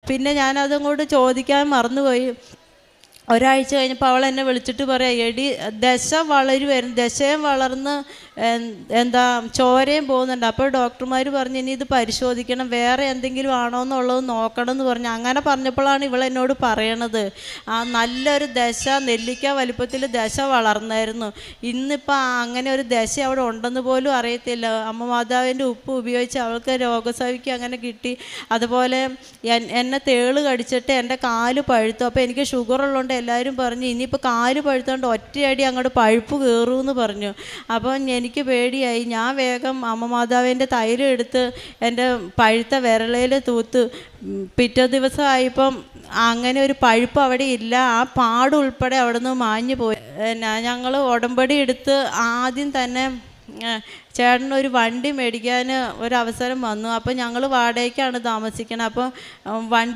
പിന്നെ ഞാനതങ്ങോട്ട് ചോദിക്കാൻ മറന്നുപോയി. ഒരാഴ്ച കഴിഞ്ഞപ്പോൾ അവൾ എന്നെ വിളിച്ചിട്ട് പറയാം, എടി ദശ വളരുമായിരുന്നു, ദശയും വളർന്ന് എന്താ ചോരയും പോകുന്നുണ്ട്. അപ്പോൾ ഡോക്ടർമാർ പറഞ്ഞു ഇനി ഇത് പരിശോധിക്കണം, വേറെ എന്തെങ്കിലും ആണോ എന്നുള്ളത് നോക്കണം എന്ന് പറഞ്ഞു. അങ്ങനെ പറഞ്ഞപ്പോഴാണ് ഇവളെന്നോട് പറയണത്, നല്ലൊരു ദശ, നെല്ലിക്ക വലിപ്പത്തിൽ ദശ വളർന്നായിരുന്നു. ഇന്നിപ്പോൾ അങ്ങനെ ഒരു ദശ അവിടെ ഉണ്ടെന്ന് പോലും അറിയത്തില്ല. അമ്മ മാതാവിൻ്റെ ഉപ്പ് ഉപയോഗിച്ച് അവൾക്ക് രോഗസൗഖ്യം അങ്ങനെ കിട്ടി. അതുപോലെ എന്നെ തേള് കടിച്ചിട്ട് എൻ്റെ കാല് പഴുത്തു. അപ്പോൾ എനിക്ക് ഷുഗർ ഉള്ളതുകൊണ്ട് എല്ലാവരും പറഞ്ഞു ഇനിയിപ്പോൾ കാല് പഴുത്തോണ്ട് ഒറ്റയടി അങ്ങോട്ട് പഴുപ്പ് കയറുമെന്ന് പറഞ്ഞു. അപ്പോൾ എനിക്ക് പേടിയായി. ഞാൻ വേഗം അമ്മ മാതാവിൻ്റെ തൈലം എടുത്ത് എൻ്റെ പഴുത്ത വിരളയിൽ തൂത്ത്. പിറ്റേ ദിവസമായപ്പം അങ്ങനെ ഒരു പഴുപ്പ് അവിടെ ഇല്ല, ആ പാട് ഉൾപ്പെടെ അവിടെ നിന്ന് മാഞ്ഞു പോയി. ഞങ്ങൾ ഉടമ്പടി എടുത്ത് ആദ്യം തന്നെ ചേട്ടനൊരു വണ്ടി മേടിക്കാൻ ഒരവസരം വന്നു. അപ്പോൾ ഞങ്ങൾ വാടകയ്ക്കാണ് താമസിക്കുന്നത്. അപ്പോൾ വണ്ടി